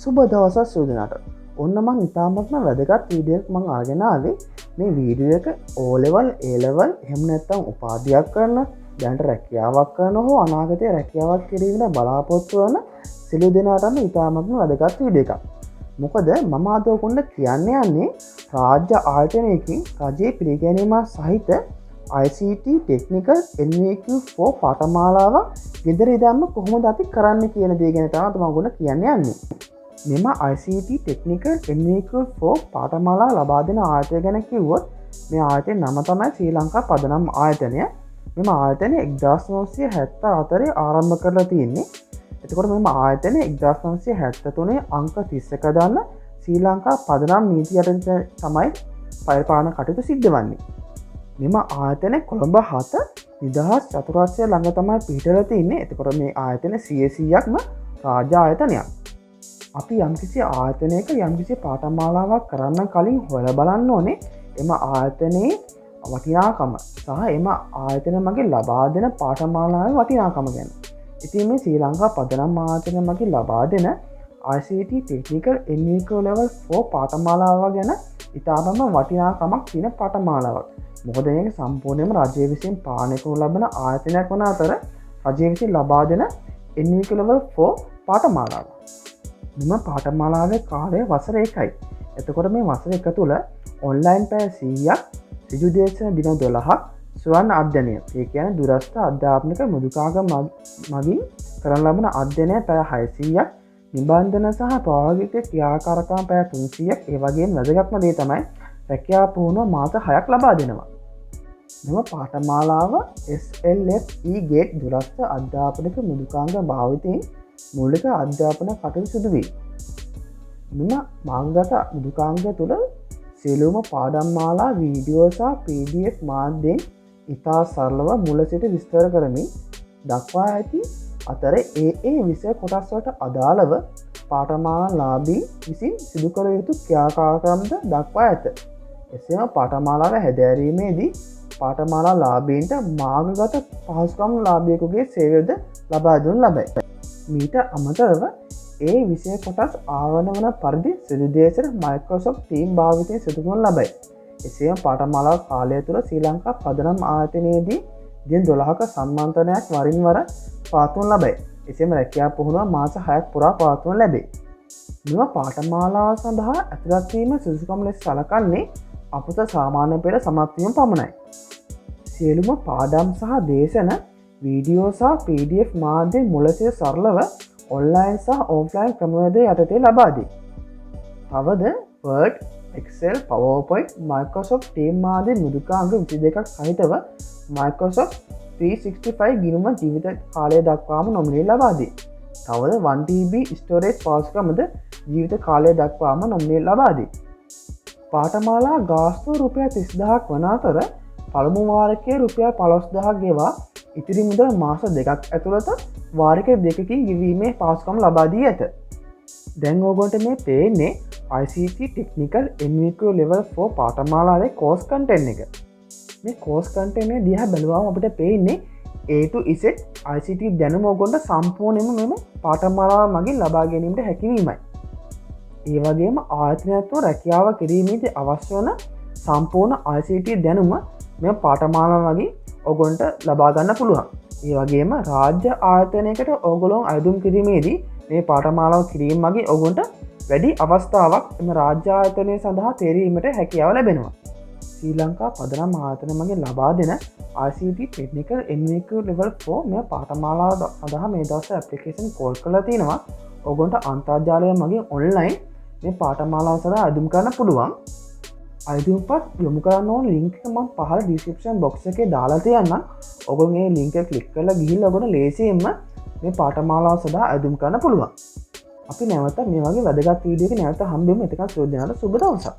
සුබ දවසක් සියලුදෙනාට. ඔන්න මං ඉතාමත්ම වැදගත් වීඩියෝ එකක් මං අරගෙන ආවේ. මේ වීඩියෝ එක O level, A level එහෙම නැත්නම් උපාධියක් කරන, දැනට රැකියාවක් කරන හෝ අනාගතයේ රැකියාවක් කිරීමට බලාපොරොත්තු වන සියලු දෙනාටම ඉතාමත්ම වැදගත් වීඩියෝ එකක්. මොකද මම අද ඔයගොල්ලන්ට කියන්න යන්නේ රාජ්‍ය ආයතනයකින් රජයේ පිළිගැනීම සහිත ICT Technical NVQ4 පාඨමාලාව ගෙදර ඉඳන්ම කොහොමද අපි කරන්න කියන දේ ගැන තමයි මම ඔයගොල්ලන්ට කියන්න යන්නේ. මෙම ICT Technical NVQ4 පාඨමාලා ලබා දෙන ආයතනය ගැන කිව්වොත් මේ ආයතනයේ නම තමයි ශ්‍රී ලංකා පදනම් ආයතනය. මෙම ආයතනය 1974 ආරම්භ කරලා තියෙන්නේ. එතකොට මෙම ආයතනය 1973 අංක 31 දාන්න ශ්‍රී ලංකා පදනම් නීති යටතේ තමයි පරිපාලන කටයුතු සිද්ධ වන්නේ. මෙම ආයතනය කොළඹ 7 නිදහස් චතුරස්‍රය ළඟ තමයි පිහිටලා තියෙන්නේ. එතකොට මේ ආයතනය 100%ක්ම රාජ්‍ය ආයතනයක්. අපි යම්කිසි ආයතනයක යම්කිසි පාඨමාලාවක් කරන්න කලින් හොයලා බලන්න ඕනේ එම ආයතනයේ වටිනාකම සහ එම ආයතන මගින් ලබා දෙන පාඨමාලාවේ වටිනාකම ගැන. ඉතින් මේ ශ්‍රී ලංකා පදනම් ආයතන මගින් ලබා දෙන ICT Technical NVQ Level 4 පාඨමාලාව ගැන ඉතාමම වටිනාකමක් තියෙන පාඨමාලාවක්. මොකද මේක සම්පූර්ණයෙන්ම රජය විසින් පාලනය කරනු ලබන ආයතනයක් වන අතර රජය විසින් ලබා දෙන NVQ Level 4 පාඨමාලාව. මෙම පාඨමාලාවේ කාලය වසර 1යි. එතකොට මේ වසර 1 තුළ ඔන්ලයින් පැය 100ක්, ඍජු දේශන දින 12ක්, ස්වයං අධ්‍යයනය, ඒ කියන්නේ දුරස්ථ අධ්‍යාපනික මෘදුකාංග මගින් කරන ලබන අධ්‍යයනය පැය 600ක්, නිබන්ධන සහ ප්‍රායෝගික ක්‍රියාකාරකම් පැය 300ක්, ඒ වගේම වැදගත්ම දේ තමයි රැකියාව පුහුණුව මාස 6ක් ලබා දෙනවා. මෙම පාඨමාලාව SLFE ගේට් දුරස්ථ අධ්‍යාපනික මෘදුකාංග භාවිතයෙන් මූලික අධ්‍යාපන කටයුතු සිදු වේ. මෙම මාර්ගගත මෘදුකාංග තුළ සියලුම පාඩම් මාලා වීඩියෝ සහ PDF මාධ්‍යයෙන් ඉතා සරලව මුල සිට විස්තර කරමින් දක්වා ඇති අතර ඒ විෂය කොටස් වලට අදාළව පාඨමාලා ලාභී විසින් සිදු කළ යුතු ක්‍රියාකාරකම්ද දක්වා ඇත. එසේම පාඨමාලාව හැදෑරීමේදී පාඨමාලා ලාභීන්ට මාර්ගගත පහසුකම් ලාභියෙකුගේ සේවයද ලබා දෙනු ලබයි. මීට අමතරව ඒ විෂය කොටස් ආවරණ වන පරිදි සිදුදේශන Microsoft Team භාවිතයෙන් සිදු කරනු ලබයි. එසේම පාඨමාලා කාලය තුළ ශ්‍රී ලංකා පදනම් ආයතනයේදී දින 12ක සම්මන්ත්‍රණයක් වරින් වර පවත්වනු ලබයි. එසේම රැකියා පුහුණුව මාස 6ක් පුරා පවත්වනු ලැබේ. මෙම පාඨමාලාව සඳහා ඇතුළත් වීම සුදුසුකම් ලෙස සලකන්නේ අපත සාමාන්‍ය පෙළ සමත් වීම පමණයි. සියලුම පාඩම් සහ දේශන වීඩියෝ සහ PDF මාධ්‍යයෙන් මුල සිට සරලව ඔන්ලයින් සහ ඔෆ්ලයින් ක්‍රමවේද යටතේ ලබා දී. තවද Word, Excel, PowerPoint, Microsoft Team මාධ්‍ය මෘදුකාංග 22ක් සහිතව Microsoft 365 ගිණුම ජීවිත කාලය දක්වාම නොමිලේ ලබා දී. තවද 1TB ස්ටෝරේජ් පහසුකමද ජීවිත කාලය දක්වාම නොමිලේ ලබා දී. පාඨමාලා ගාස්තුව රුපියල් 30000ක් වන අතර පළමු වාරකයේ රුපියල් 15000ක් ගෙවා ඉතිරි මුදල් මාස 2ක් ඇතුළත වාරික 2කින් ගෙවීමේ පහසුකම් ලබා දී ඇත. දැන් ඕගොල්ලන්ට මේ පේන්නේ ICT Technical NVQ Level 4 පාඨමාලාවේ course content එක. මේ course content එක දිහා බැලුවාම අපිට පේන්නේ A to Z ICT දැනුම ඕගොල්ලන්ට සම්පූර්ණයෙන්ම මෙම පාඨමාලාව මගින් ලබා ගැනීමට හැකියවීමයි. ඒ වගේම ආයතනයත් රැකියාව කිරීමේදී අවශ්‍ය වන සම්පූර්ණ ICT දැනුම මේ පාඨමාලාව මගින් ඔගොන්ට ලබා ගන්න පුළුවන්. ඒ වගේම රාජ්‍ය ආයතනයකට ඔගොල්ලෝ අයදුම් කිරීමේදී මේ පාඨමාලාව කිරීම මගින් ඔගොන්ට වැඩි අවස්ථාවක් එම රාජ්‍ය ආයතනය සඳහා තේරීමට හැකියාව ලැබෙනවා. ශ්‍රී ලංකා පදනම් ආයතන මගින් ලබා දෙන ICT Technical NVQ Level 4 මේ පාඨමාලාව සඳහා මේ දවස්වල ඇප්ලිකේෂන් කෝල් කරලා තිනවා. ඔගොන්ට අන්තර්ජාලය මගින් ඔන්ලයින් මේ පාඨමාලාව සඳහා අයදුම් කරන්න පුළුවන්. අයදුම්පත් යොමු කරන්න ඕන ලින්ක් එක මම පහළ ඩිස්ක්‍රිප්ෂන් බොක්ස් එකේ දාලා තියන්නම්. ඔයගොල්ලෝ මේ ලින්ක් එක ක්ලික් කරලා ගිහිල්ලා ඔයගොල්ලෝ ලේසියෙන්ම මේ පාඨමාලාව සඳහා අයදුම් කරන්න පුළුවන්. අපි නැවත මේ වගේ වැදගත් වීඩියෝ එකක නැවත හම්බෙමු. එතකන් සුබ දවසක්.